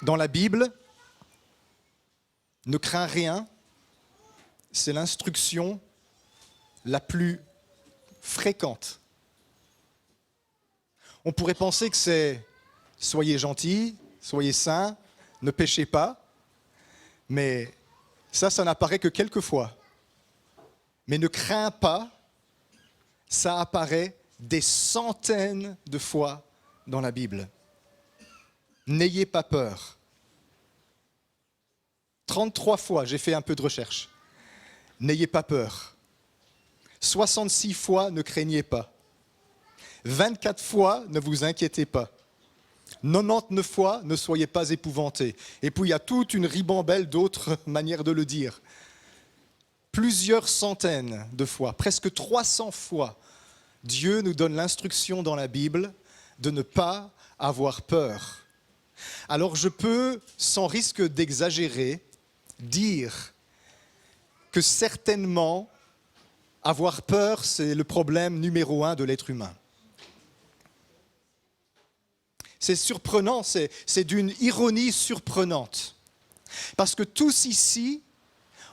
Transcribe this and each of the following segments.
Dans la Bible, ne crains rien, c'est l'instruction la plus fréquente. On pourrait penser que c'est « soyez gentils, soyez saints, ne péchez pas », mais ça n'apparaît que quelques fois. Mais ne crains pas, ça apparaît des centaines de fois dans la Bible. N'ayez pas peur. 33 fois, j'ai fait un peu de recherche. N'ayez pas peur. 66 fois, ne craignez pas. 24 fois, ne vous inquiétez pas. 99 fois, ne soyez pas épouvantés. Et puis, il y a toute une ribambelle d'autres manières de le dire. Plusieurs centaines de fois, presque 300 fois, Dieu nous donne l'instruction dans la Bible de ne pas avoir peur. Alors je peux, sans risque d'exagérer, dire que certainement, avoir peur, c'est le problème numéro 1 de l'être humain. C'est surprenant, c'est d'une ironie surprenante. Parce que tous ici,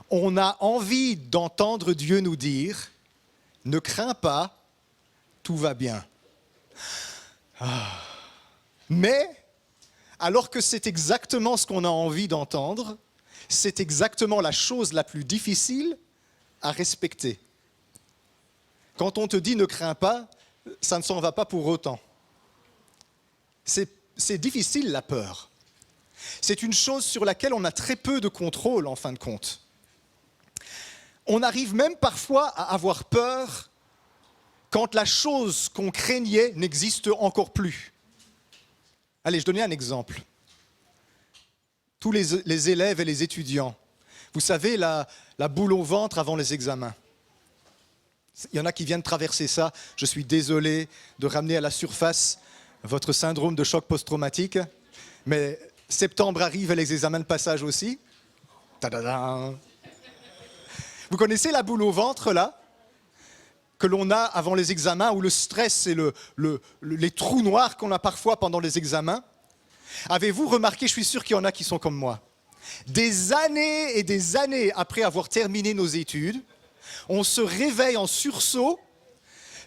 on a envie d'entendre Dieu nous dire « Ne crains pas, tout va bien ». Mais, alors que c'est exactement ce qu'on a envie d'entendre, c'est exactement la chose la plus difficile à respecter. Quand on te dit « ne crains pas », ça ne s'en va pas pour autant. C'est difficile, la peur. C'est une chose sur laquelle on a très peu de contrôle, en fin de compte. On arrive même parfois à avoir peur quand la chose qu'on craignait n'existe encore plus. Allez, je donnais un exemple. Tous les élèves et les étudiants, vous savez, la boule au ventre avant les examens. Il y en a qui viennent traverser ça. Je suis désolé de ramener à la surface votre syndrome de choc post-traumatique, mais septembre arrive et les examens de passage aussi. Tadadam. Vous connaissez la boule au ventre, là, que l'on a avant les examens, ou le stress et les trous noirs qu'on a parfois pendant les examens? Avez-vous remarqué, je suis sûr qu'il y en a qui sont comme moi, des années et des années après avoir terminé nos études, on se réveille en sursaut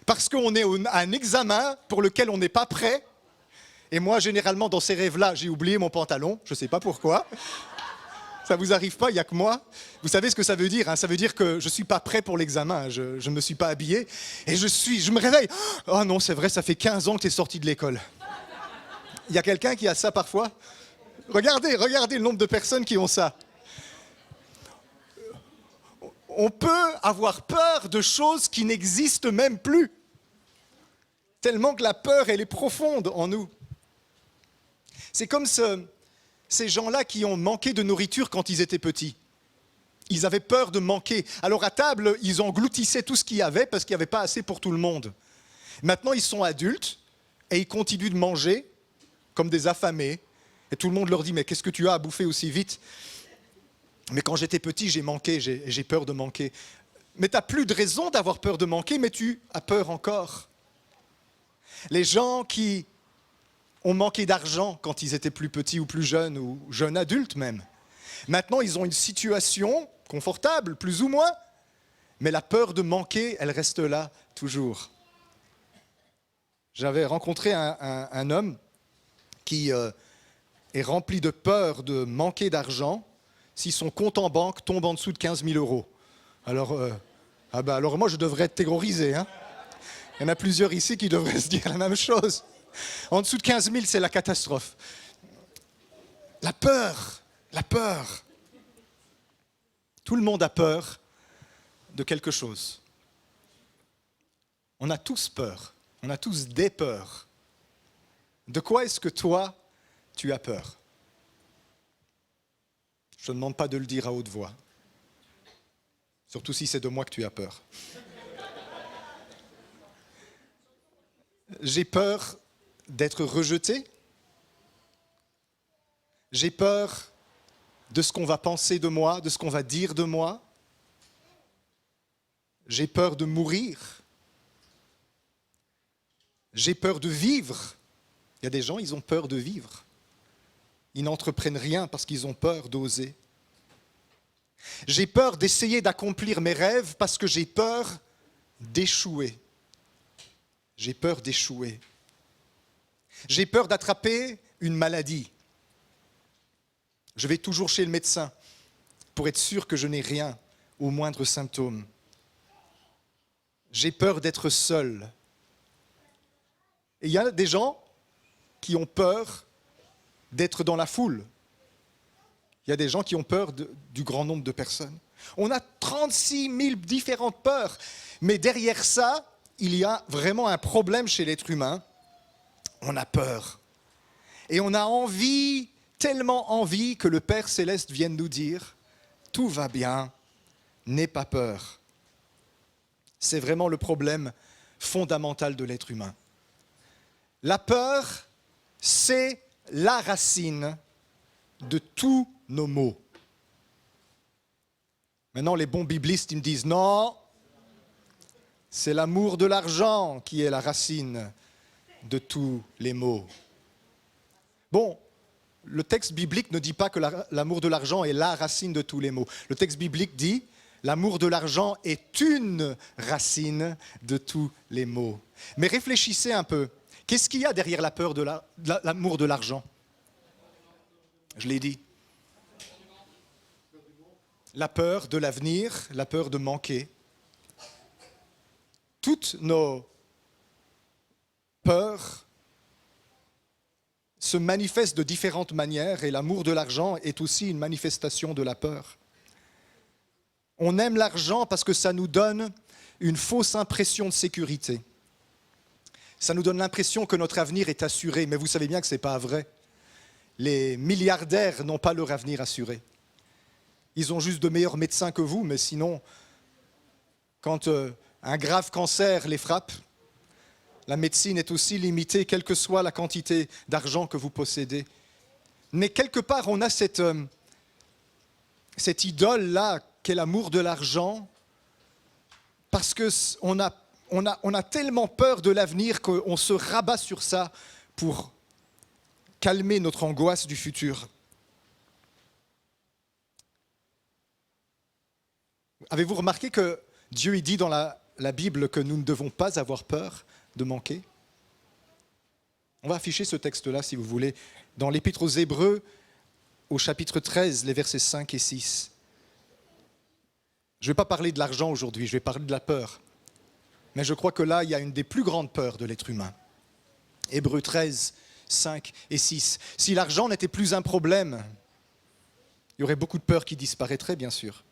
parce qu'on est à un examen pour lequel on n'est pas prêt. Et moi, généralement, dans ces rêves-là, j'ai oublié mon pantalon, je ne sais pas pourquoi. Ça ne vous arrive pas, il n'y a que moi. Vous savez ce que ça veut dire, hein? Ça veut dire que je ne suis pas prêt pour l'examen, je ne me suis pas habillé. Et je me réveille. Oh non, c'est vrai, ça fait 15 ans que tu es sorti de l'école. Il y a quelqu'un qui a ça parfois? Regardez le nombre de personnes qui ont ça. On peut avoir peur de choses qui n'existent même plus. Tellement que la peur, elle est profonde en nous. C'est comme ces gens-là qui ont manqué de nourriture quand ils étaient petits. Ils avaient peur de manquer. Alors à table, ils engloutissaient tout ce qu'il y avait parce qu'il n'y avait pas assez pour tout le monde. Maintenant, ils sont adultes et ils continuent de manger comme des affamés. Et tout le monde leur dit « Mais qu'est-ce que tu as à bouffer aussi vite ?» Mais quand j'étais petit, j'ai manqué, j'ai peur de manquer. Mais tu n'as plus de raison d'avoir peur de manquer, mais tu as peur encore. Les gens qui ont manqué d'argent quand ils étaient plus petits ou plus jeunes, ou jeunes adultes même. Maintenant, ils ont une situation confortable, plus ou moins, mais la peur de manquer, elle reste là, toujours. J'avais rencontré un homme qui est rempli de peur de manquer d'argent si son compte en banque tombe en dessous de 15 000 euros. Alors moi, je devrais être terrorisé. Hein. Il y en a plusieurs ici qui devraient se dire la même chose. En dessous de 15 000, c'est la catastrophe. La peur. Tout le monde a peur de quelque chose. On a tous peur. On a tous des peurs. De quoi est-ce que toi, tu as peur? Je ne te demande pas de le dire à haute voix. Surtout si c'est de moi que tu as peur. J'ai peur d'être rejeté. J'ai peur de ce qu'on va penser de moi, de ce qu'on va dire de moi. J'ai peur de mourir. J'ai peur de vivre. Il y a des gens, ils ont peur de vivre. ils n'entreprennent rien parce qu'ils ont peur d'oser. J'ai peur d'essayer d'accomplir mes rêves parce que j'ai peur d'échouer. J'ai peur d'échouer. J'ai peur d'attraper une maladie. Je vais toujours chez le médecin pour être sûr que je n'ai rien au moindre symptôme. J'ai peur d'être seul. Et il y a des gens qui ont peur d'être dans la foule. Il y a des gens qui ont peur du grand nombre de personnes. On a 36 000 différentes peurs. Mais derrière ça, il y a vraiment un problème chez l'être humain. On a peur. Et on a envie, tellement envie, que le Père Céleste vienne nous dire « Tout va bien, n'aie pas peur ». C'est vraiment le problème fondamental de l'être humain. La peur, c'est la racine de tous nos maux. Maintenant, les bons biblistes, ils me disent non, c'est l'amour de l'argent qui est la racine de tous les maux. Bon, le texte biblique ne dit pas que l'amour de l'argent est la racine de tous les maux. Le texte biblique dit l'amour de l'argent est une racine de tous les maux. Mais réfléchissez un peu. Qu'est-ce qu'il y a derrière la peur de l'amour de l'argent ? Je l'ai dit. La peur de l'avenir, la peur de manquer. Toutes nos peurs se manifestent de différentes manières et l'amour de l'argent est aussi une manifestation de la peur. On aime l'argent parce que ça nous donne une fausse impression de sécurité. Ça nous donne l'impression que notre avenir est assuré, mais vous savez bien que ce n'est pas vrai. Les milliardaires n'ont pas leur avenir assuré. Ils ont juste de meilleurs médecins que vous, mais sinon, quand un grave cancer les frappe, la médecine est aussi limitée, quelle que soit la quantité d'argent que vous possédez. Mais quelque part, on a cette idole-là, qu'est l'amour de l'argent, parce qu'on a tellement peur de l'avenir qu'on se rabat sur ça pour calmer notre angoisse du futur. Avez-vous remarqué que Dieu dit dans la Bible que nous ne devons pas avoir peur de manquer ? On va afficher ce texte-là, si vous voulez, dans l'Épître aux Hébreux, au chapitre 13, les versets 5 et 6. Je ne vais pas parler de l'argent aujourd'hui, je vais parler de la peur. Mais je crois que là, il y a une des plus grandes peurs de l'être humain. Hébreux 13, 5 et 6. Si l'argent n'était plus un problème, il y aurait beaucoup de peurs qui disparaîtraient, bien sûr.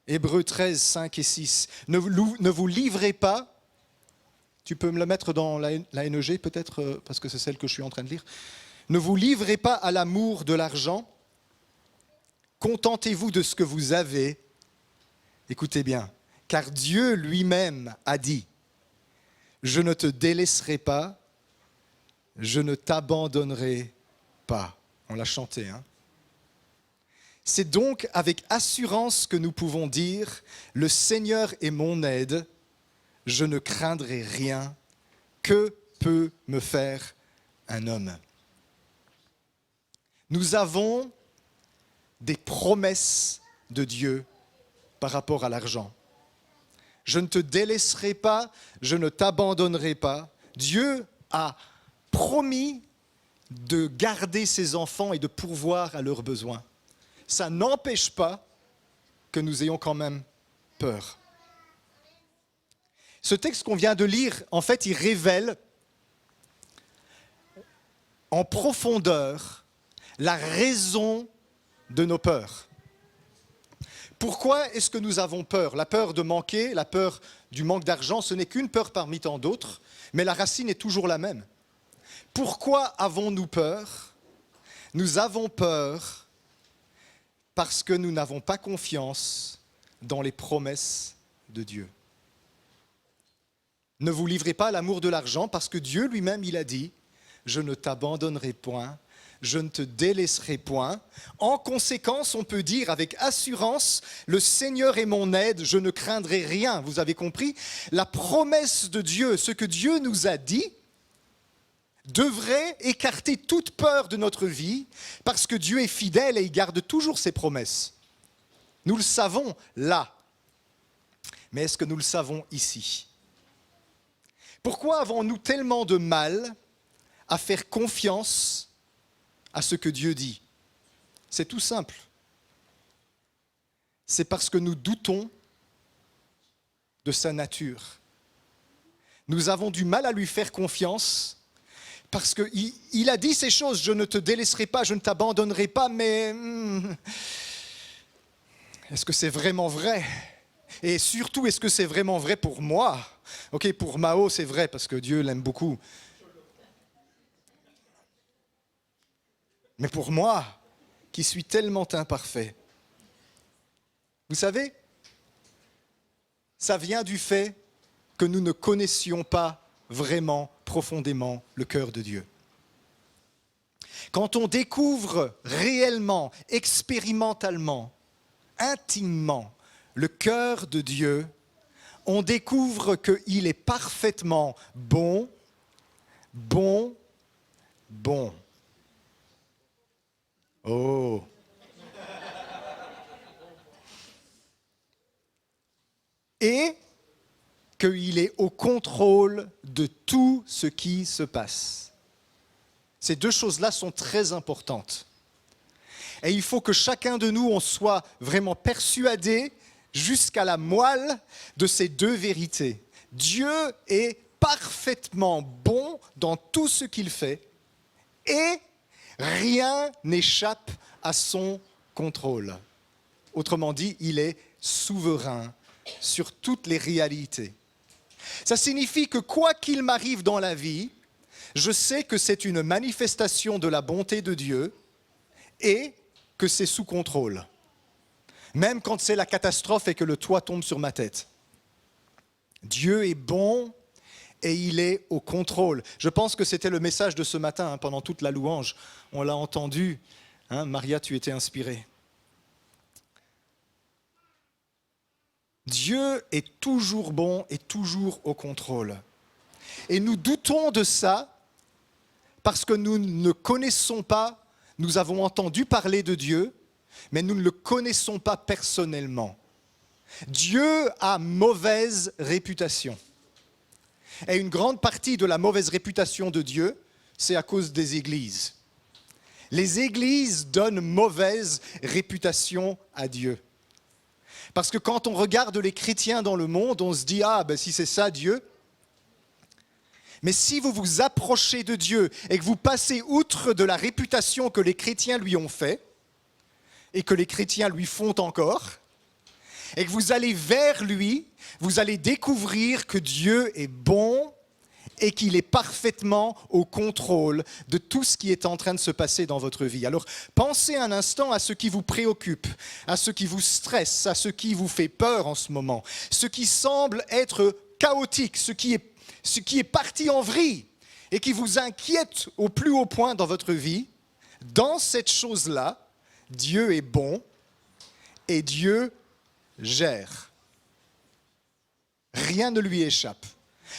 Hébreux 13, 5 et 6. Ne vous livrez pas, tu peux me la mettre dans la NEG peut-être, parce que c'est celle que je suis en train de lire. Ne vous livrez pas à l'amour de l'argent, contentez-vous de ce que vous avez. Écoutez bien, car Dieu lui-même a dit, je ne te délaisserai pas, je ne t'abandonnerai pas. On l'a chanté, hein ? C'est donc avec assurance que nous pouvons dire « Le Seigneur est mon aide, je ne craindrai rien. Que peut me faire un homme ?» Nous avons des promesses de Dieu par rapport à l'argent. Je ne te délaisserai pas, je ne t'abandonnerai pas. Dieu a promis de garder ses enfants et de pourvoir à leurs besoins. Ça n'empêche pas que nous ayons quand même peur. Ce texte qu'on vient de lire, en fait, il révèle en profondeur la raison de nos peurs. Pourquoi est-ce que nous avons peur ? La peur de manquer, la peur du manque d'argent, ce n'est qu'une peur parmi tant d'autres, mais la racine est toujours la même. Pourquoi avons-nous peur ? Nous avons peur parce que nous n'avons pas confiance dans les promesses de Dieu. Ne vous livrez pas à l'amour de l'argent parce que Dieu lui-même, il a dit « Je ne t'abandonnerai point, je ne te délaisserai point ». En conséquence, on peut dire avec assurance « Le Seigneur est mon aide, je ne craindrai rien ». Vous avez compris ? La promesse de Dieu, ce que Dieu nous a dit, devrait écarter toute peur de notre vie parce que Dieu est fidèle et il garde toujours ses promesses. Nous le savons là. Mais est-ce que nous le savons ici? Pourquoi avons-nous tellement de mal à faire confiance à ce que Dieu dit? C'est tout simple. C'est parce que nous doutons de sa nature. Nous avons du mal à lui faire confiance parce qu'il a dit ces choses, je ne te délaisserai pas, je ne t'abandonnerai pas, mais est-ce que c'est vraiment vrai? Et surtout, est-ce que c'est vraiment vrai pour moi? Ok, pour Mao, c'est vrai parce que Dieu l'aime beaucoup. Mais pour moi, qui suis tellement imparfait, vous savez, ça vient du fait que nous ne connaissions pas vraiment, profondément, le cœur de Dieu. Quand on découvre réellement, expérimentalement, intimement, le cœur de Dieu, on découvre qu'il est parfaitement bon, bon, bon. Oh! Et qu'il est au contrôle de tout ce qui se passe. Ces deux choses-là sont très importantes. Et il faut que chacun de nous, on soit vraiment persuadé jusqu'à la moelle de ces deux vérités. Dieu est parfaitement bon dans tout ce qu'il fait et rien n'échappe à son contrôle. Autrement dit, il est souverain sur toutes les réalités. Ça signifie que quoi qu'il m'arrive dans la vie, je sais que c'est une manifestation de la bonté de Dieu et que c'est sous contrôle. Même quand c'est la catastrophe et que le toit tombe sur ma tête. Dieu est bon et il est au contrôle. Je pense que c'était le message de ce matin, pendant toute la louange. On l'a entendu. Maria, tu étais inspirée. Dieu est toujours bon et toujours au contrôle. Et nous doutons de ça parce que nous ne connaissons pas, nous avons entendu parler de Dieu, mais nous ne le connaissons pas personnellement. Dieu a mauvaise réputation. Et une grande partie de la mauvaise réputation de Dieu, c'est à cause des églises. Les églises donnent mauvaise réputation à Dieu. Parce que quand on regarde les chrétiens dans le monde, on se dit « Ah, ben si c'est ça Dieu », mais si vous vous approchez de Dieu et que vous passez outre de la réputation que les chrétiens lui ont fait, et que les chrétiens lui font encore, et que vous allez vers lui, vous allez découvrir que Dieu est bon et qu'il est parfaitement au contrôle de tout ce qui est en train de se passer dans votre vie. Alors, pensez un instant à ce qui vous préoccupe, à ce qui vous stresse, à ce qui vous fait peur en ce moment, ce qui semble être chaotique, ce qui est parti en vrille et qui vous inquiète au plus haut point dans votre vie. Dans cette chose-là, Dieu est bon et Dieu gère. Rien ne lui échappe.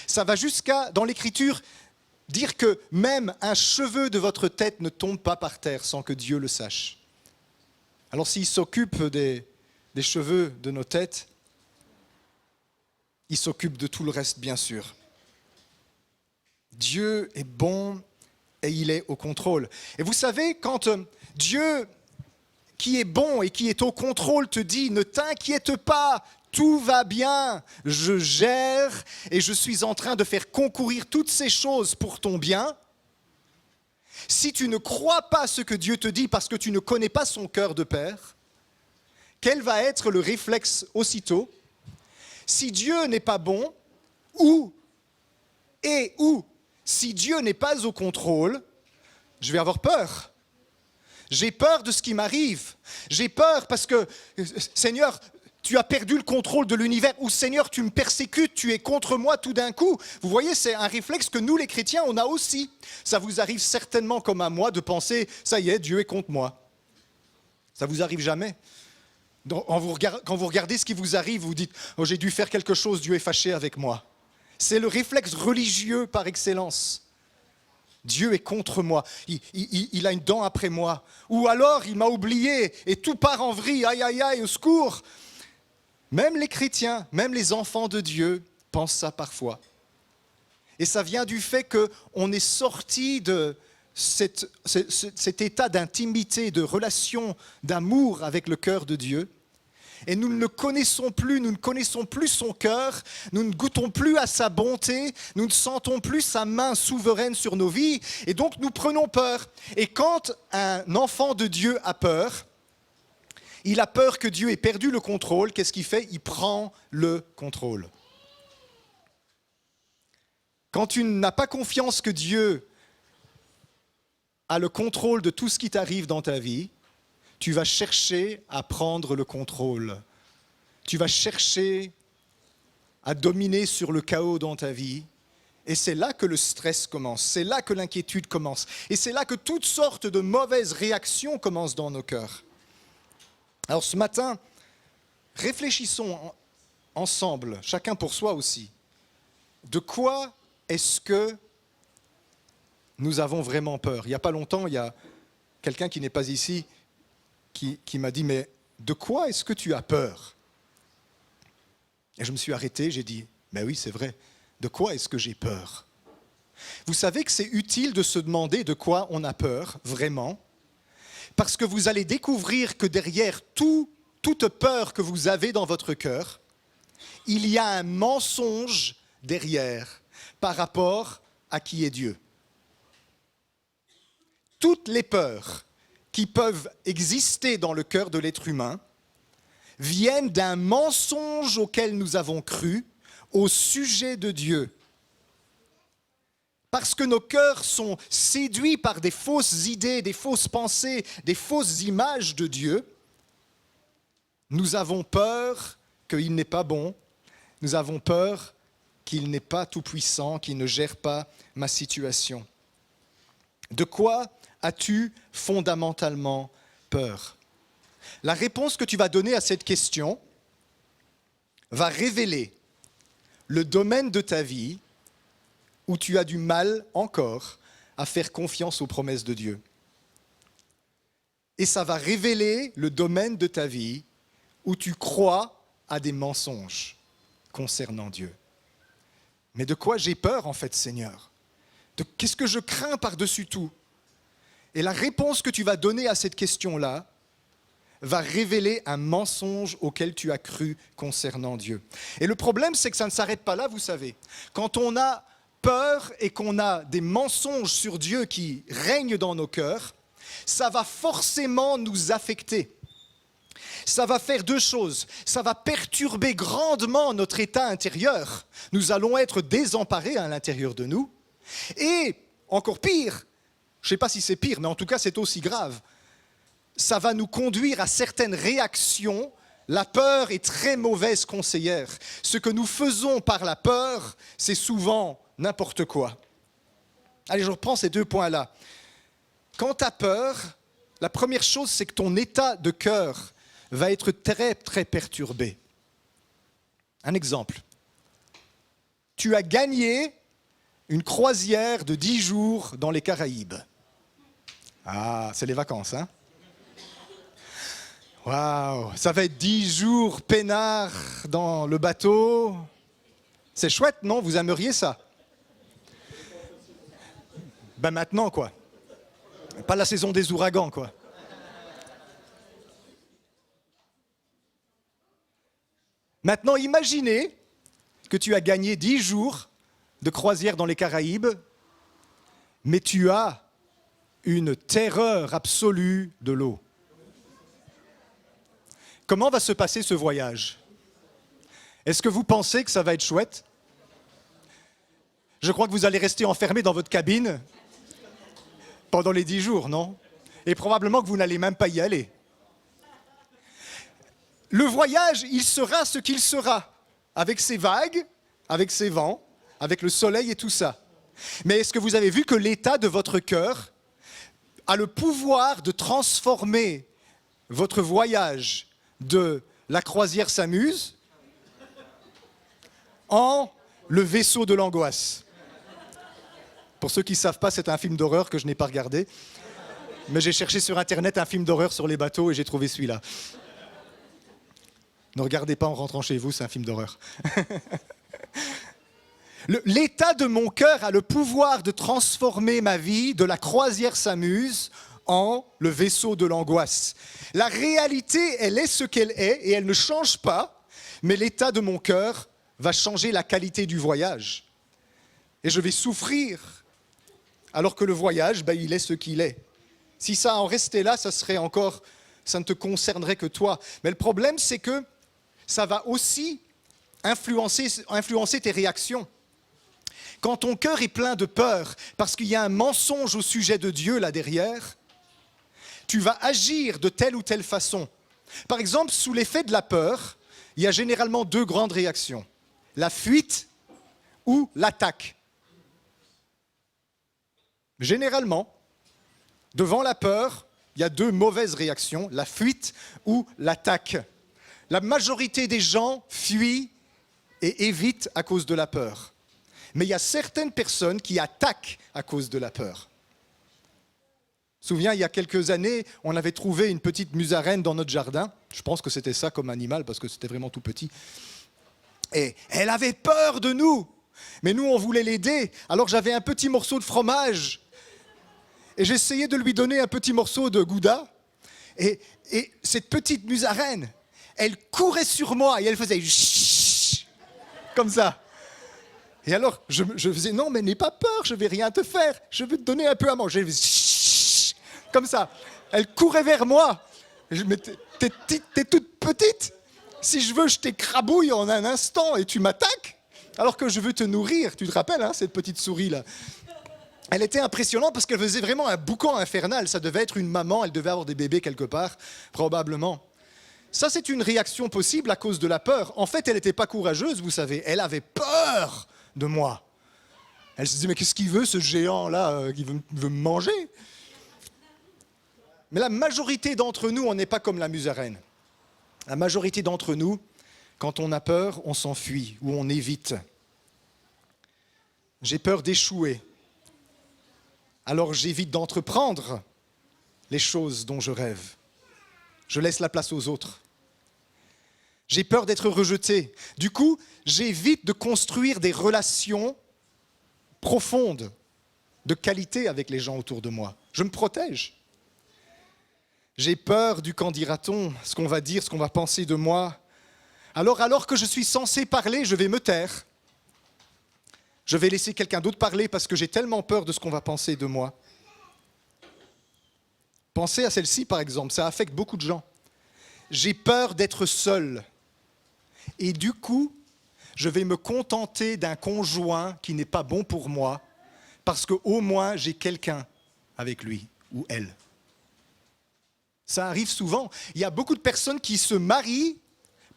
Ça va jusqu'à, dans l'Écriture, dire que même un cheveu de votre tête ne tombe pas par terre sans que Dieu le sache. Alors s'il s'occupe des cheveux de nos têtes, il s'occupe de tout le reste, bien sûr. Dieu est bon et il est au contrôle. Et vous savez, quand Dieu, qui est bon et qui est au contrôle, te dit « Ne t'inquiète pas, tout va bien, je gère et je suis en train de faire concourir toutes ces choses pour ton bien », si tu ne crois pas ce que Dieu te dit parce que tu ne connais pas son cœur de père, quel va être le réflexe aussitôt? Si Dieu n'est pas bon, ou si Dieu n'est pas au contrôle, je vais avoir peur. J'ai peur de ce qui m'arrive. J'ai peur parce que, Seigneur, tu as perdu le contrôle de l'univers. Ou Seigneur, tu me persécutes, tu es contre moi tout d'un coup. Vous voyez, c'est un réflexe que nous, les chrétiens, on a aussi. Ça vous arrive certainement comme à moi de penser, ça y est, Dieu est contre moi. Ça vous arrive jamais. Quand vous regardez ce qui vous arrive, vous dites, oh, j'ai dû faire quelque chose, Dieu est fâché avec moi. C'est le réflexe religieux par excellence. Dieu est contre moi, il a une dent après moi. Ou alors il m'a oublié et tout part en vrille, aïe aïe aïe, au secours. Même les chrétiens, même les enfants de Dieu pensent ça parfois. Et ça vient du fait qu'on est sorti de cet état d'intimité, de relation, d'amour avec le cœur de Dieu. Et nous ne le connaissons plus, nous ne connaissons plus son cœur, nous ne goûtons plus à sa bonté, nous ne sentons plus sa main souveraine sur nos vies, et donc nous prenons peur. Et quand un enfant de Dieu a peur, il a peur que Dieu ait perdu le contrôle, qu'est-ce qu'il fait? Il prend le contrôle. Quand tu n'as pas confiance que Dieu a le contrôle de tout ce qui t'arrive dans ta vie, tu vas chercher à prendre le contrôle. Tu vas chercher à dominer sur le chaos dans ta vie. Et c'est là que le stress commence, c'est là que l'inquiétude commence. Et c'est là que toutes sortes de mauvaises réactions commencent dans nos cœurs. Alors ce matin, réfléchissons ensemble, chacun pour soi aussi. De quoi est-ce que nous avons vraiment peur? Il n'y a pas longtemps, il y a quelqu'un qui n'est pas ici qui m'a dit « Mais de quoi est-ce que tu as peur ?» Et je me suis arrêté, j'ai dit « Mais oui, c'est vrai, de quoi est-ce que j'ai peur ?» Vous savez que c'est utile de se demander de quoi on a peur, vraiment, parce que vous allez découvrir que derrière toute peur que vous avez dans votre cœur, il y a un mensonge derrière par rapport à qui est Dieu. Toutes les peurs qui peuvent exister dans le cœur de l'être humain viennent d'un mensonge auquel nous avons cru au sujet de Dieu. Parce que nos cœurs sont séduits par des fausses idées, des fausses pensées, des fausses images de Dieu, nous avons peur qu'il n'est pas bon, nous avons peur qu'il n'est pas tout-puissant, qu'il ne gère pas ma situation. De quoi as-tu fondamentalement peur? La réponse que tu vas donner à cette question va révéler le domaine de ta vie où tu as du mal encore à faire confiance aux promesses de Dieu. Et ça va révéler le domaine de ta vie où tu crois à des mensonges concernant Dieu. Mais de quoi j'ai peur en fait, Seigneur? Qu'est-ce que je crains par-dessus tout? Et la réponse que tu vas donner à cette question-là va révéler un mensonge auquel tu as cru concernant Dieu. Et le problème, c'est que ça ne s'arrête pas là, vous savez. Quand on a peur et qu'on a des mensonges sur Dieu qui règnent dans nos cœurs, ça va forcément nous affecter. Ça va faire deux choses. Ça va perturber grandement notre état intérieur. Nous allons être désemparés à l'intérieur de nous. Et, encore pire, je ne sais pas si c'est pire, mais en tout cas c'est aussi grave, ça va nous conduire à certaines réactions. La peur est très mauvaise conseillère. Ce que nous faisons par la peur, c'est souvent n'importe quoi. Allez, je reprends ces deux points-là. Quand tu as peur, la première chose, c'est que ton état de cœur va être très, très perturbé. Un exemple. Tu as gagné une croisière de 10 jours dans les Caraïbes. Ah, c'est les vacances, hein? Waouh, ça va être 10 jours peinards dans le bateau. C'est chouette, non? Vous aimeriez ça? Ben maintenant, quoi. Pas la saison des ouragans, quoi. Maintenant, imaginez que tu as gagné 10 jours de croisière dans les Caraïbes, mais tu as une terreur absolue de l'eau. Comment va se passer ce voyage? Est-ce que vous pensez que ça va être chouette? Je crois que vous allez rester enfermé dans votre cabine pendant les 10 jours, non? Et probablement que vous n'allez même pas y aller. Le voyage, il sera ce qu'il sera, avec ses vagues, avec ses vents, avec le soleil et tout ça. Mais est-ce que vous avez vu que l'état de votre cœur a le pouvoir de transformer votre voyage de la croisière s'amuse en le vaisseau de l'angoisse? Pour ceux qui ne savent pas, c'est un film d'horreur que je n'ai pas regardé. Mais j'ai cherché sur Internet un film d'horreur sur les bateaux et j'ai trouvé celui-là. Ne regardez pas en rentrant chez vous, c'est un film d'horreur. L'état de mon cœur a le pouvoir de transformer ma vie de la croisière s'amuse en le vaisseau de l'angoisse. La réalité, elle est ce qu'elle est et elle ne change pas, mais l'état de mon cœur va changer la qualité du voyage. Et je vais souffrir, alors que le voyage, il est ce qu'il est. Si ça en restait là, ça ne te concernerait que toi. Mais le problème, c'est que ça va aussi influencer tes réactions. Quand ton cœur est plein de peur, parce qu'il y a un mensonge au sujet de Dieu là derrière, tu vas agir de telle ou telle façon. Par exemple, sous l'effet de la peur, il y a généralement 2 grandes réactions. La fuite ou l'attaque. Généralement, devant la peur, il y a 2 mauvaises réactions, la fuite ou l'attaque. La majorité des gens fuient et évitent à cause de la peur. Mais il y a certaines personnes qui attaquent à cause de la peur. Je me souviens, il y a quelques années, on avait trouvé une petite musaraigne dans notre jardin. Je pense que c'était ça comme animal, parce que c'était vraiment tout petit. Et elle avait peur de nous. Mais nous, on voulait l'aider. Alors j'avais un petit morceau de fromage. Et j'essayais de lui donner un petit morceau de gouda. Et cette petite musaraigne, elle courait sur moi et elle faisait chut, comme ça. Et alors, je faisais, non, mais n'aie pas peur, je ne vais rien te faire, je vais te donner un peu à manger. Chut, comme ça. Elle courait vers moi. Mais t'es toute petite. Si je veux, je t'écrabouille en un instant et tu m'attaques. Alors que je veux te nourrir. Tu te rappelles, hein, cette petite souris-là? Elle était impressionnante parce qu'elle faisait vraiment un boucan infernal. Ça devait être une maman, elle devait avoir des bébés quelque part, probablement. Ça, c'est une réaction possible à cause de la peur. En fait, elle n'était pas courageuse, vous savez. Elle avait peur de moi. Elle se disait, mais qu'est-ce qu'il veut, ce géant-là, qui veut me manger? Mais la majorité d'entre nous, on n'est pas comme la musaraigne. La majorité d'entre nous, quand on a peur, on s'enfuit ou on évite. J'ai peur d'échouer. Alors j'évite d'entreprendre les choses dont je rêve. Je laisse la place aux autres. J'ai peur d'être rejeté. Du coup, j'évite de construire des relations profondes, de qualité avec les gens autour de moi. Je me protège. J'ai peur du qu'en dira-t-on, ce qu'on va dire, ce qu'on va penser de moi. Alors que je suis censé parler, je vais me taire. Je vais laisser quelqu'un d'autre parler parce que j'ai tellement peur de ce qu'on va penser de moi. Pensez à celle-ci, par exemple, ça affecte beaucoup de gens. J'ai peur d'être seul. Et du coup, je vais me contenter d'un conjoint qui n'est pas bon pour moi parce qu'au moins, j'ai quelqu'un avec lui ou elle. Ça arrive souvent. Il y a beaucoup de personnes qui se marient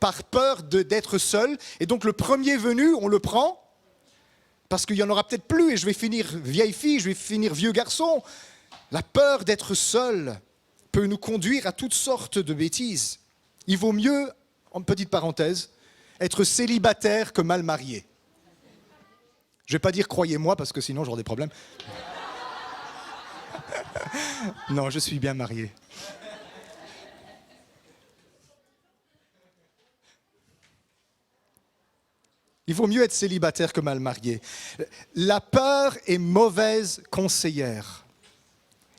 par peur d'être seules. Et donc, le premier venu, on le prend parce qu'il n'y en aura peut-être plus et je vais finir vieille fille, je vais finir vieux garçon. La peur d'être seul peut nous conduire à toutes sortes de bêtises. Il vaut mieux, en petite parenthèse, être célibataire que mal marié. Je ne vais pas dire croyez-moi parce que sinon j'aurai des problèmes. Non, je suis bien marié. Il vaut mieux être célibataire que mal marié. La peur est mauvaise conseillère.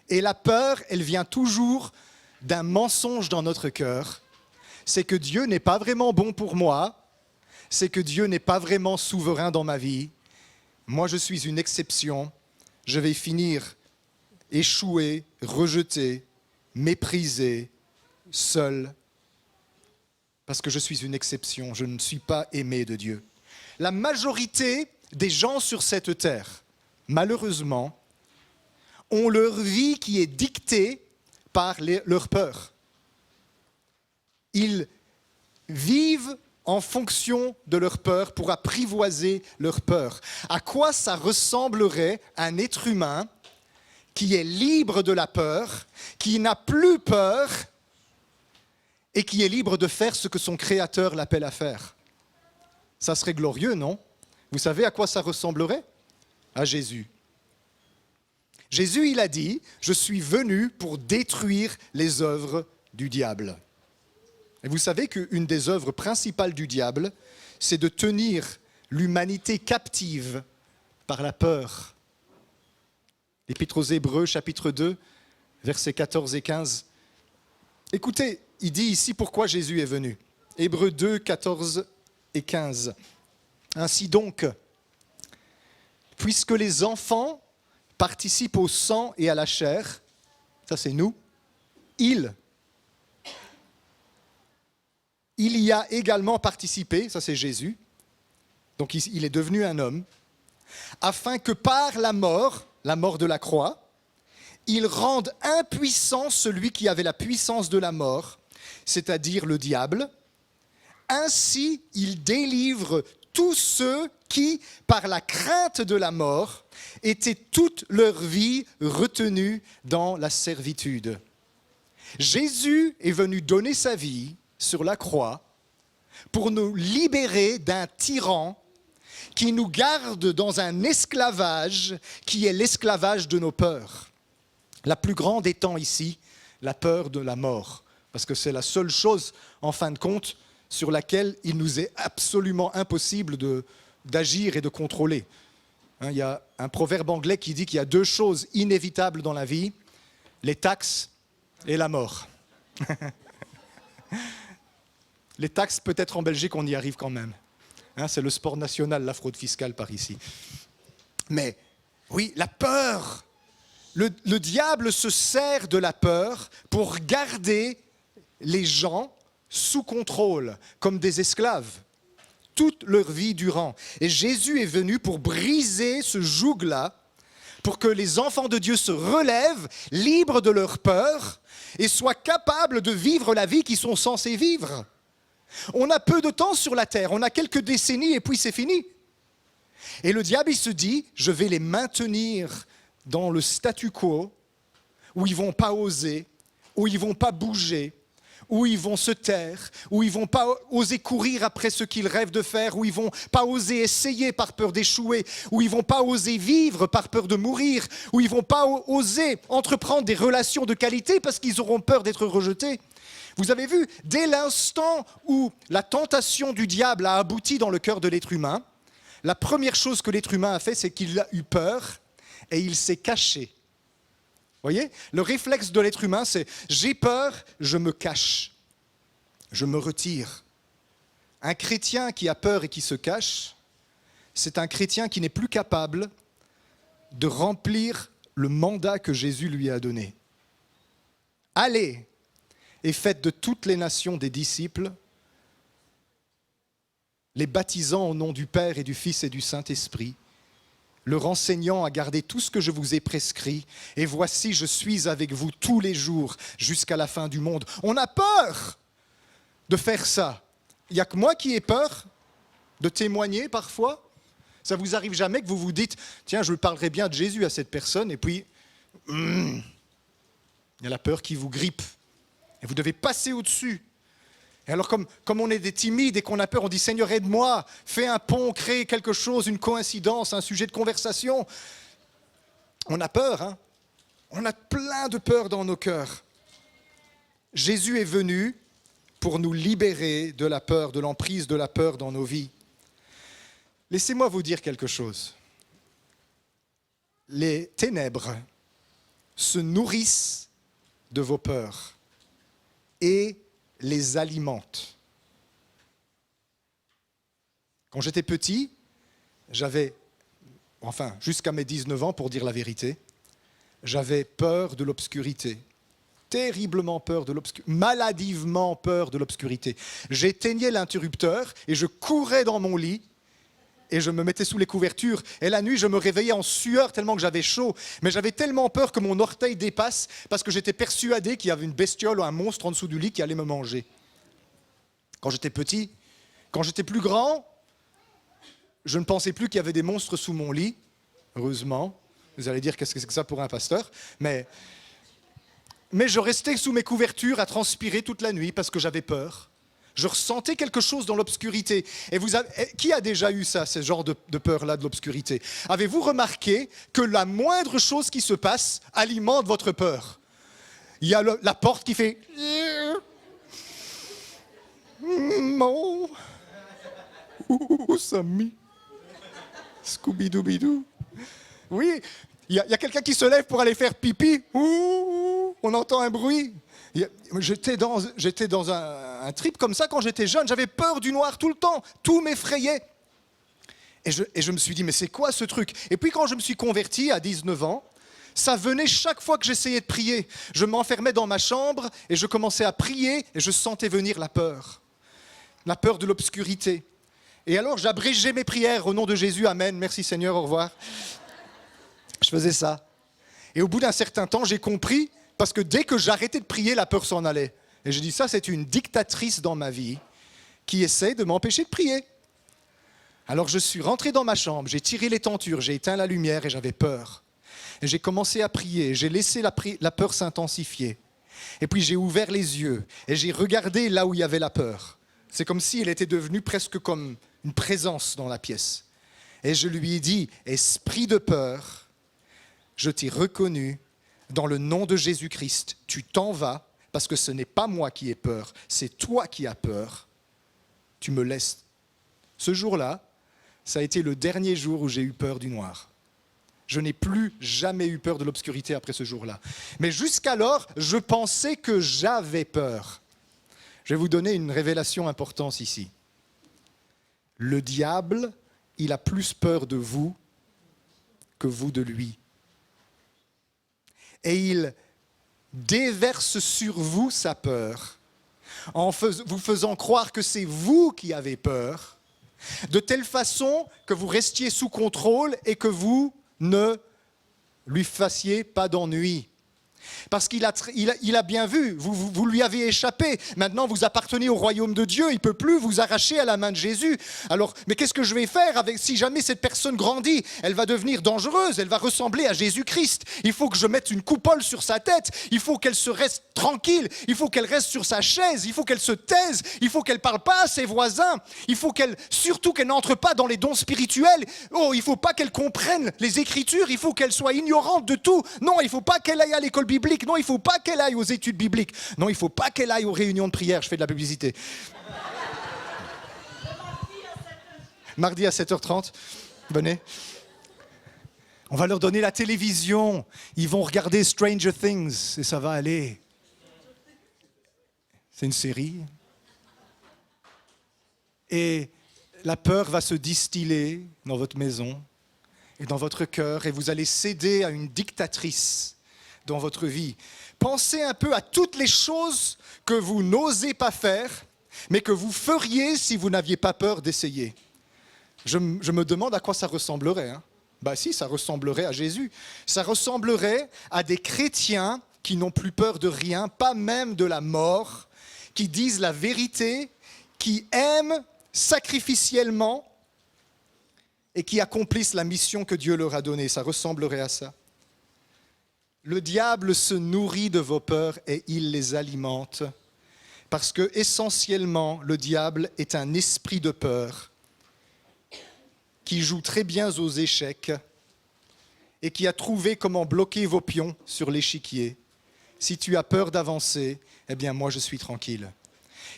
Et la peur, elle vient toujours d'un mensonge dans notre cœur. C'est que Dieu n'est pas vraiment bon pour moi. C'est que Dieu n'est pas vraiment souverain dans ma vie. Moi, je suis une exception. Je vais finir échoué, rejeté, méprisé, seul. Parce que je suis une exception. Je ne suis pas aimé de Dieu. La majorité des gens sur cette terre, malheureusement, ont leur vie qui est dictée par leur peur. Ils vivent en fonction de leur peur pour apprivoiser leur peur. À quoi ça ressemblerait un être humain qui est libre de la peur, qui n'a plus peur et qui est libre de faire ce que son Créateur l'appelle à faire? Ça serait glorieux, non? Vous savez à quoi ça ressemblerait? À Jésus. Jésus, il a dit, je suis venu pour détruire les œuvres du diable. Et vous savez qu'une des œuvres principales du diable, c'est de tenir l'humanité captive par la peur. L'Épître aux Hébreux, chapitre 2, versets 14 et 15. Écoutez, il dit ici pourquoi Jésus est venu. Hébreux 2, 14 et 15. Ainsi donc, puisque les enfants participent au sang et à la chair, ça c'est nous, il y a également participé, ça c'est Jésus, donc il est devenu un homme, afin que par la mort de la croix, il rende impuissant celui qui avait la puissance de la mort, c'est-à-dire le diable. Ainsi, il délivre tous ceux qui, par la crainte de la mort, étaient toute leur vie retenus dans la servitude. Jésus est venu donner sa vie sur la croix pour nous libérer d'un tyran qui nous garde dans un esclavage qui est l'esclavage de nos peurs. La plus grande étant ici la peur de la mort, parce que c'est la seule chose, en fin de compte, sur laquelle il nous est absolument impossible d'agir et de contrôler. Il y a un proverbe anglais qui dit qu'il y a deux choses inévitables dans la vie, les taxes et la mort. Les taxes, peut-être en Belgique, on y arrive quand même. C'est le sport national, la fraude fiscale par ici. Mais oui, la peur. Le diable se sert de la peur pour garder les gens sous contrôle, comme des esclaves, toute leur vie durant. Et Jésus est venu pour briser ce joug-là, pour que les enfants de Dieu se relèvent, libres de leur peur, et soient capables de vivre la vie qu'ils sont censés vivre. On a peu de temps sur la terre, on a quelques décennies et puis c'est fini. Et le diable, il se dit, je vais les maintenir dans le statu quo, où ils ne vont pas oser, où ils ne vont pas bouger, où ils vont se taire, où ils ne vont pas oser courir après ce qu'ils rêvent de faire, où ils ne vont pas oser essayer par peur d'échouer, où ils ne vont pas oser vivre par peur de mourir, où ils ne vont pas oser entreprendre des relations de qualité parce qu'ils auront peur d'être rejetés. Vous avez vu, dès l'instant où la tentation du diable a abouti dans le cœur de l'être humain, la première chose que l'être humain a fait, c'est qu'il a eu peur et il s'est caché. Vous voyez ? Le réflexe de l'être humain, c'est « j'ai peur, je me cache, je me retire ». Un chrétien qui a peur et qui se cache, c'est un chrétien qui n'est plus capable de remplir le mandat que Jésus lui a donné. Allez et faites de toutes les nations des disciples, les baptisant au nom du Père et du Fils et du Saint-Esprit, leur enseignant à garder tout ce que je vous ai prescrit, et voici, je suis avec vous tous les jours jusqu'à la fin du monde. On a peur de faire ça. Il n'y a que moi qui ai peur de témoigner parfois. Ça vous arrive jamais que vous vous dites, tiens, je parlerai bien de Jésus à cette personne, et puis, il y a la peur qui vous grippe. Et vous devez passer au-dessus. Et alors, comme on est des timides et qu'on a peur, on dit « Seigneur, aide-moi, fais un pont, crée quelque chose, une coïncidence, un sujet de conversation. » On a peur, hein ? On a plein de peur dans nos cœurs. Jésus est venu pour nous libérer de la peur, de l'emprise de la peur dans nos vies. Laissez-moi vous dire quelque chose. Les ténèbres se nourrissent de vos peurs et les alimente. Quand j'étais petit, jusqu'à mes 19 ans pour dire la vérité, j'avais peur de l'obscurité. Terriblement peur de l'obscurité, maladivement peur de l'obscurité. J'éteignais l'interrupteur et je courais dans mon lit et je me mettais sous les couvertures. Et la nuit, je me réveillais en sueur tellement que j'avais chaud. Mais j'avais tellement peur que mon orteil dépasse parce que j'étais persuadé qu'il y avait une bestiole ou un monstre en dessous du lit qui allait me manger. Quand j'étais petit, quand j'étais plus grand, je ne pensais plus qu'il y avait des monstres sous mon lit. Heureusement. Vous allez dire, qu'est-ce que c'est que ça pour un pasteur ? Mais je restais sous mes couvertures à transpirer toute la nuit parce que j'avais peur. Je ressentais quelque chose dans l'obscurité. Et qui a déjà eu ça, ce genre de peur-là de l'obscurité? Avez-vous remarqué que la moindre chose qui se passe alimente votre peur? Il y a la porte qui fait... Non. Ouh, ça me... Scooby-Dooby-Doo. Oui, il y a quelqu'un qui se lève pour aller faire pipi. Ouh, on entend un bruit. J'étais dans un trip comme ça quand j'étais jeune. J'avais peur du noir tout le temps. Tout m'effrayait. Et je me suis dit, mais c'est quoi ce truc? Et puis quand je me suis converti à 19 ans, ça venait chaque fois que j'essayais de prier. Je m'enfermais dans ma chambre et je commençais à prier et je sentais venir la peur. La peur de l'obscurité. Et alors j'abrégeais mes prières au nom de Jésus. Amen. Merci Seigneur, au revoir. Je faisais ça. Et au bout d'un certain temps, j'ai compris. Parce que dès que j'arrêtais de prier, la peur s'en allait. Et je dis, ça, c'est une dictatrice dans ma vie qui essaie de m'empêcher de prier. Alors je suis rentré dans ma chambre, j'ai tiré les tentures, j'ai éteint la lumière et j'avais peur. Et j'ai commencé à prier, j'ai laissé la peur s'intensifier. Et puis j'ai ouvert les yeux et j'ai regardé là où il y avait la peur. C'est comme si elle était devenue presque comme une présence dans la pièce. Et je lui ai dit, esprit de peur, je t'ai reconnu. Dans le nom de Jésus-Christ, tu t'en vas, parce que ce n'est pas moi qui ai peur, c'est toi qui as peur. Tu me laisses. Ce jour-là, ça a été le dernier jour où j'ai eu peur du noir. Je n'ai plus jamais eu peur de l'obscurité après ce jour-là. Mais jusqu'alors, je pensais que j'avais peur. Je vais vous donner une révélation importante ici. Le diable, il a plus peur de vous que vous de lui. Et il déverse sur vous sa peur, en vous faisant croire que c'est vous qui avez peur, de telle façon que vous restiez sous contrôle et que vous ne lui fassiez pas d'ennui. Parce qu'il a bien vu, vous lui avez échappé. Maintenant, vous appartenez au royaume de Dieu. Il ne peut plus vous arracher à la main de Jésus. Alors, mais qu'est-ce que je vais faire si jamais cette personne grandit? Elle va devenir dangereuse. Elle va ressembler à Jésus-Christ. Il faut que je mette une coupole sur sa tête. Il faut qu'elle se reste tranquille. Il faut qu'elle reste sur sa chaise. Il faut qu'elle se taise. Il faut qu'elle ne parle pas à ses voisins. Il faut surtout qu'elle n'entre pas dans les dons spirituels. Oh, il ne faut pas qu'elle comprenne les Écritures. Il faut qu'elle soit ignorante de tout. Non, il ne faut pas qu'elle aille à l'école biblique. Non, il ne faut pas qu'elle aille aux études bibliques. Non, il ne faut pas qu'elle aille aux réunions de prière. Je fais de la publicité. Mardi à 7h30. Venez. On va leur donner la télévision. Ils vont regarder Stranger Things et ça va aller. C'est une série. Et la peur va se distiller dans votre maison et dans votre cœur et vous allez céder à une dictatrice dans votre vie. Pensez un peu à toutes les choses que vous n'osez pas faire, mais que vous feriez si vous n'aviez pas peur d'essayer. Je me demande à quoi ça ressemblerait. Ben si, ça ressemblerait à Jésus. Ça ressemblerait à des chrétiens qui n'ont plus peur de rien, pas même de la mort, qui disent la vérité, qui aiment sacrificiellement et qui accomplissent la mission que Dieu leur a donnée. Ça ressemblerait à ça. Le diable se nourrit de vos peurs et il les alimente. Parce que, essentiellement, le diable est un esprit de peur qui joue très bien aux échecs et qui a trouvé comment bloquer vos pions sur l'échiquier. Si tu as peur d'avancer, eh bien, moi, je suis tranquille.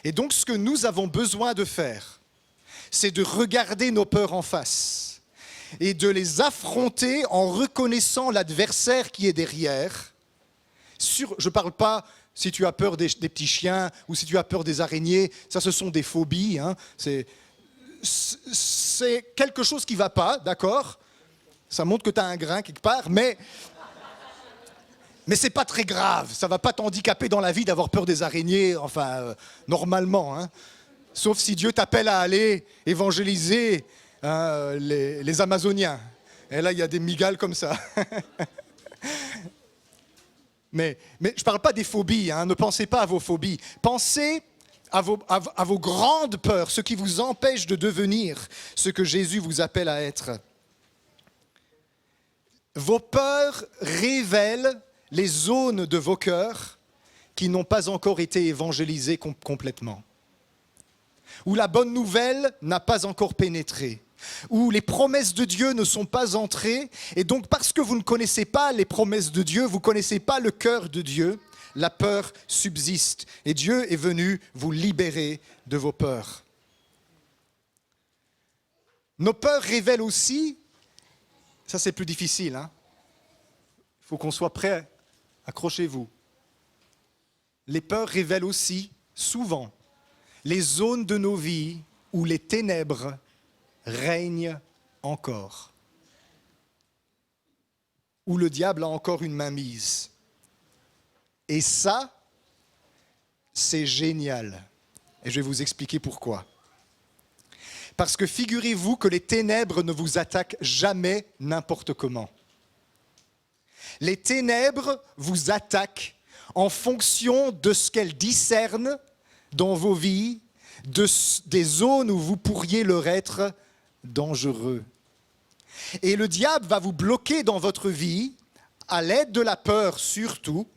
Et donc, ce que nous avons besoin de faire, c'est de regarder nos peurs en face et de les affronter en reconnaissant l'adversaire qui est derrière. Je ne parle pas si tu as peur des petits chiens ou si tu as peur des araignées, ça ce sont des phobies. C'est quelque chose qui ne va pas, d'accord? Ça montre que tu as un grain quelque part, mais ce n'est pas très grave. Ça ne va pas t'handicaper dans la vie d'avoir peur des araignées, normalement. Sauf si Dieu t'appelle à aller évangéliser les Amazoniens. Et là, il y a des migales comme ça. mais je ne parle pas des phobies. Ne pensez pas à vos phobies. Pensez à vos grandes peurs, ce qui vous empêche de devenir ce que Jésus vous appelle à être. Vos peurs révèlent les zones de vos cœurs qui n'ont pas encore été évangélisées complètement. où la bonne nouvelle n'a pas encore pénétré, où les promesses de Dieu ne sont pas entrées, et donc parce que vous ne connaissez pas les promesses de Dieu, vous ne connaissez pas le cœur de Dieu, la peur subsiste. Et Dieu est venu vous libérer de vos peurs. Nos peurs révèlent aussi, ça c'est plus difficile, il faut qu'on soit prêt, accrochez-vous. Les peurs révèlent aussi, souvent, les zones de nos vies où les ténèbres règnent encore, où le diable a encore une mainmise. Et ça, c'est génial. Et je vais vous expliquer pourquoi. Parce que figurez-vous que les ténèbres ne vous attaquent jamais n'importe comment. Les ténèbres vous attaquent en fonction de ce qu'elles discernent dans vos vies, des zones où vous pourriez leur être dangereux. Et le diable va vous bloquer dans votre vie, à l'aide de la peur surtout,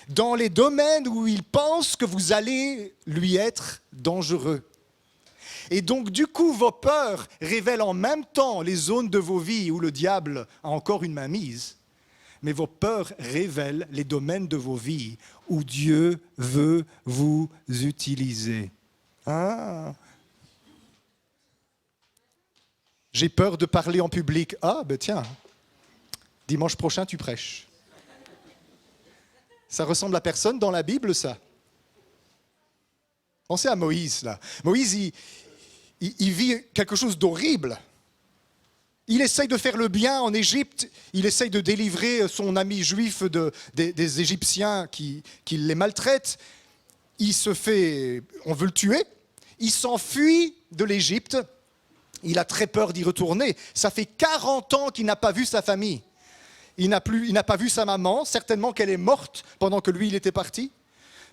dans les domaines où il pense que vous allez lui être dangereux. Et donc, du coup, vos peurs révèlent en même temps les zones de vos vies où le diable a encore une mainmise, mais vos peurs révèlent les domaines de vos vies où Dieu veut vous utiliser. J'ai peur de parler en public. Ah, ben tiens, dimanche prochain, tu prêches. Ça ressemble à personne dans la Bible, ça. Pensez à Moïse, là. Moïse, il vit quelque chose d'horrible. Il essaye de faire le bien en Égypte, il essaye de délivrer son ami juif des Égyptiens qui les maltraitent. On veut le tuer, il s'enfuit de l'Égypte, il a très peur d'y retourner. Ça fait 40 ans qu'il n'a pas vu sa famille. Il n'a pas vu sa maman, certainement qu'elle est morte pendant que lui, il était parti.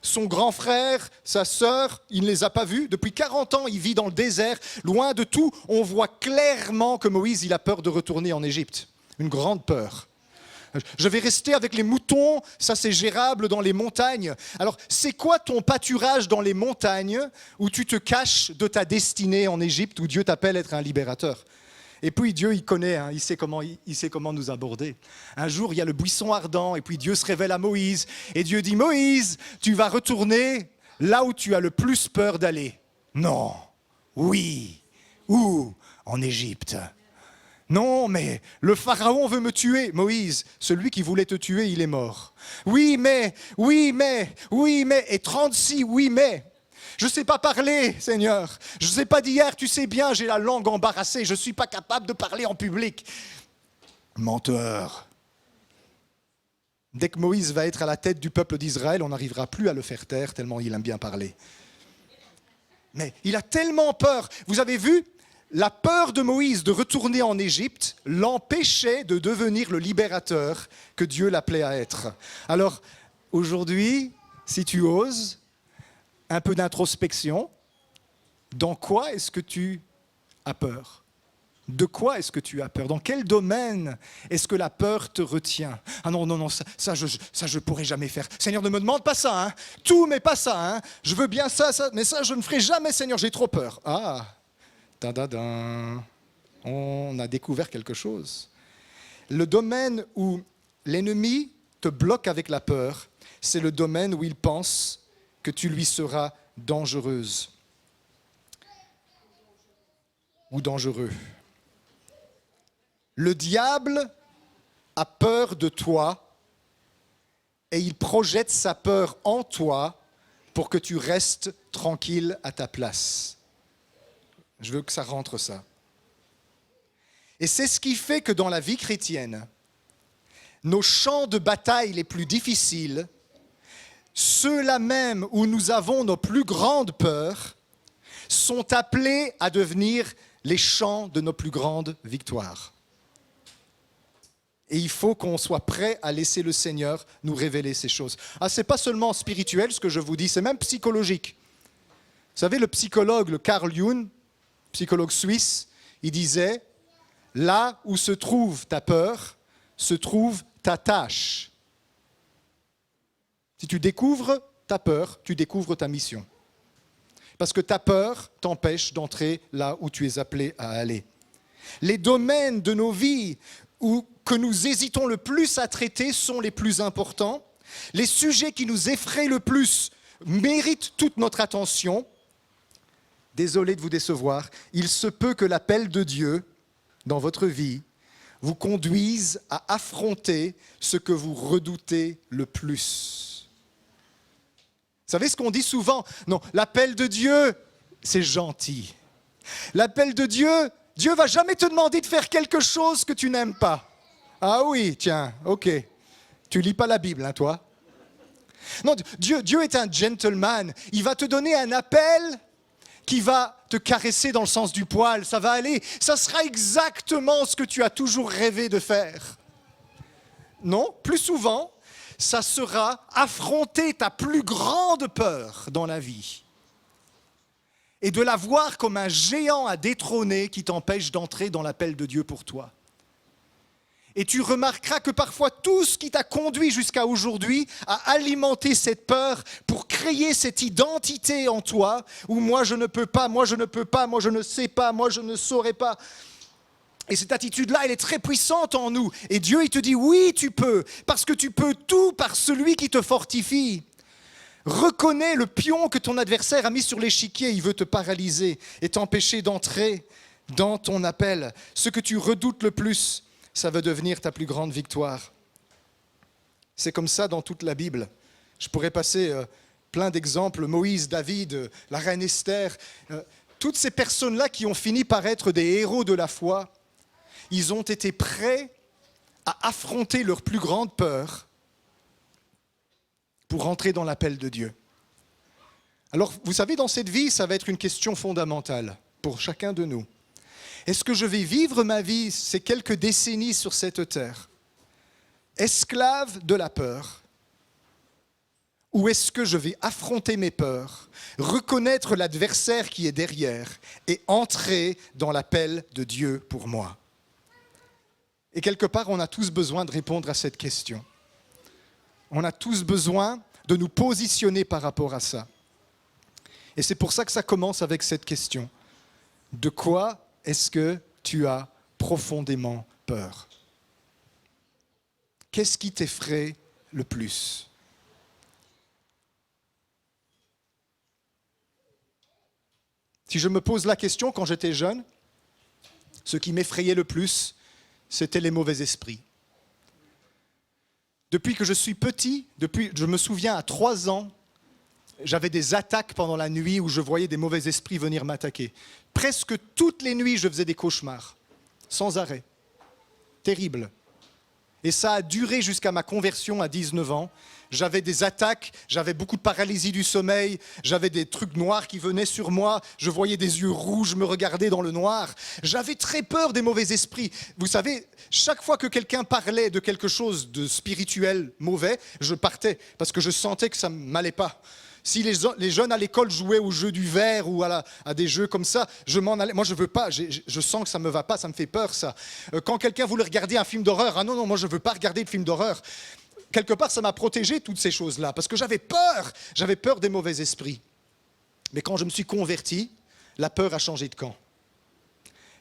Son grand frère, sa sœur, il ne les a pas vus. Depuis 40 ans, il vit dans le désert, loin de tout. On voit clairement que Moïse, il a peur de retourner en Égypte. Une grande peur. Je vais rester avec les moutons, ça c'est gérable dans les montagnes. Alors, c'est quoi ton pâturage dans les montagnes où tu te caches de ta destinée en Égypte, où Dieu t'appelle être un libérateur ? Et puis Dieu, il connaît, il sait comment nous aborder. Un jour, il y a le buisson ardent, et puis Dieu se révèle à Moïse. Et Dieu dit, Moïse, tu vas retourner là où tu as le plus peur d'aller. Non, oui, où ? En Égypte. Non, mais le pharaon veut me tuer. Moïse, celui qui voulait te tuer, il est mort. Oui, mais, et 36 oui, mais. Je ne sais pas parler, Seigneur. Je ne sais pas d'hier, tu sais bien, j'ai la langue embarrassée. Je ne suis pas capable de parler en public. Menteur. Dès que Moïse va être à la tête du peuple d'Israël, on n'arrivera plus à le faire taire, tellement il aime bien parler. Mais il a tellement peur. Vous avez vu ? La peur de Moïse de retourner en Égypte l'empêchait de devenir le libérateur que Dieu l'appelait à être. Alors, aujourd'hui, si tu oses, un peu d'introspection, dans quoi est-ce que tu as peur ? De quoi est-ce que tu as peur ? Dans quel domaine est-ce que la peur te retient ? Ah non, ça je ne pourrai jamais faire. Seigneur, ne me demande pas ça, tout, mais pas ça, Je veux bien ça, mais ça, je ne ferai jamais, Seigneur, j'ai trop peur. Ah, on a découvert quelque chose. Le domaine où l'ennemi te bloque avec la peur, c'est le domaine où il pense que tu lui seras dangereuse ou dangereux. Le diable a peur de toi et il projette sa peur en toi pour que tu restes tranquille à ta place. Je veux que ça rentre ça. Et c'est ce qui fait que dans la vie chrétienne, nos champs de bataille les plus difficiles, ceux-là même où nous avons nos plus grandes peurs, sont appelés à devenir les champs de nos plus grandes victoires. Et il faut qu'on soit prêt à laisser le Seigneur nous révéler ces choses. Ce n'est pas seulement spirituel ce que je vous dis, c'est même psychologique. Vous savez, le psychologue, le Carl Jung, psychologue suisse, il disait « Là où se trouve ta peur, se trouve ta tâche. » Si tu découvres ta peur, tu découvres ta mission. Parce que ta peur t'empêche d'entrer là où tu es appelé à aller. Les domaines de nos vies que nous hésitons le plus à traiter sont les plus importants. Les sujets qui nous effraient le plus méritent toute notre attention. Désolé de vous décevoir, il se peut que l'appel de Dieu dans votre vie vous conduise à affronter ce que vous redoutez le plus. Vous savez ce qu'on dit souvent? Non, l'appel de Dieu, c'est gentil. L'appel de Dieu, Dieu ne va jamais te demander de faire quelque chose que tu n'aimes pas. Ah oui, tiens, ok. Tu lis pas la Bible, hein, toi? Non, Dieu est un gentleman. Il va te donner un appel qui va te caresser dans le sens du poil. Ça va aller. Ça sera exactement ce que tu as toujours rêvé de faire. Non, plus souvent, ça sera affronter ta plus grande peur dans la vie et de la voir comme un géant à détrôner qui t'empêche d'entrer dans l'appel de Dieu pour toi. Et tu remarqueras que parfois tout ce qui t'a conduit jusqu'à aujourd'hui a alimenté cette peur pour créer cette identité en toi où moi je ne peux pas, moi je ne peux pas, moi je ne sais pas, moi je ne saurais pas. Et cette attitude-là, elle est très puissante en nous. Et Dieu, il te dit, oui, tu peux, parce que tu peux tout par celui qui te fortifie. Reconnais le pion que ton adversaire a mis sur l'échiquier. Il veut te paralyser et t'empêcher d'entrer dans ton appel. Ce que tu redoutes le plus, ça va devenir ta plus grande victoire. C'est comme ça dans toute la Bible. Je pourrais passer plein d'exemples. Moïse, David, la reine Esther, toutes ces personnes-là qui ont fini par être des héros de la foi, ils ont été prêts à affronter leur plus grande peur pour entrer dans l'appel de Dieu. Alors, vous savez, dans cette vie, ça va être une question fondamentale pour chacun de nous. Est-ce que je vais vivre ma vie, ces quelques décennies sur cette terre, esclave de la peur? Ou est-ce que je vais affronter mes peurs, reconnaître l'adversaire qui est derrière et entrer dans l'appel de Dieu pour moi? Et quelque part, on a tous besoin de répondre à cette question. On a tous besoin de nous positionner par rapport à ça. Et c'est pour ça que ça commence avec cette question. De quoi est-ce que tu as profondément peur? Qu'est-ce qui t'effraie le plus? Si je me pose la question quand j'étais jeune, ce qui m'effrayait le plus, c'était les mauvais esprits. Depuis que je suis petit, je me souviens à 3 ans, j'avais des attaques pendant la nuit où je voyais des mauvais esprits venir m'attaquer. Presque toutes les nuits, je faisais des cauchemars, sans arrêt. Terrible. Et ça a duré jusqu'à ma conversion à 19 ans. J'avais des attaques, j'avais beaucoup de paralysie du sommeil, j'avais des trucs noirs qui venaient sur moi, je voyais des yeux rouges, je me regardais dans le noir. J'avais très peur des mauvais esprits. Vous savez, chaque fois que quelqu'un parlait de quelque chose de spirituel mauvais, je partais parce que je sentais que ça ne m'allait pas. Si les jeunes à l'école jouaient au jeu du verre ou à des jeux comme ça, je m'en allais. Moi, je ne veux pas, je sens que ça ne me va pas, ça me fait peur, ça. Quand quelqu'un voulait regarder un film d'horreur, ah non, moi, je ne veux pas regarder de film d'horreur. Quelque part, ça m'a protégé, toutes ces choses-là, parce que j'avais peur des mauvais esprits. Mais quand je me suis converti, la peur a changé de camp.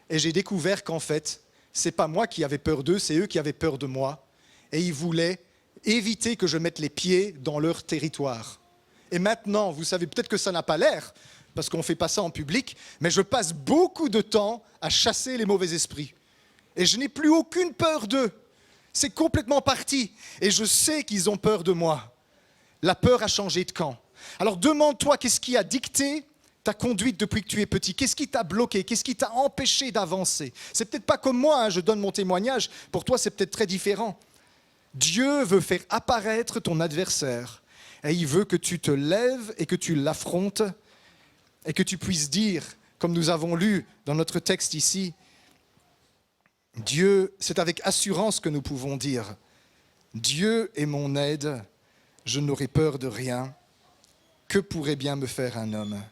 Et j'ai découvert qu'en fait, ce n'est pas moi qui avais peur d'eux, c'est eux qui avaient peur de moi. Et ils voulaient éviter que je mette les pieds dans leur territoire. Et maintenant, vous savez, peut-être que ça n'a pas l'air, parce qu'on ne fait pas ça en public, mais je passe beaucoup de temps à chasser les mauvais esprits. Et je n'ai plus aucune peur d'eux. C'est complètement parti. Et je sais qu'ils ont peur de moi. La peur a changé de camp. Alors demande-toi, qu'est-ce qui a dicté ta conduite depuis que tu es petit? Qu'est-ce qui t'a bloqué? Qu'est-ce qui t'a empêché d'avancer? C'est peut-être pas comme moi, hein, je donne mon témoignage. Pour toi, c'est peut-être très différent. Dieu veut faire apparaître ton adversaire. Et il veut que tu te lèves et que tu l'affrontes et que tu puisses dire, comme nous avons lu dans notre texte ici, Dieu, c'est avec assurance que nous pouvons dire, Dieu est mon aide, je n'aurai peur de rien, que pourrait bien me faire un homme?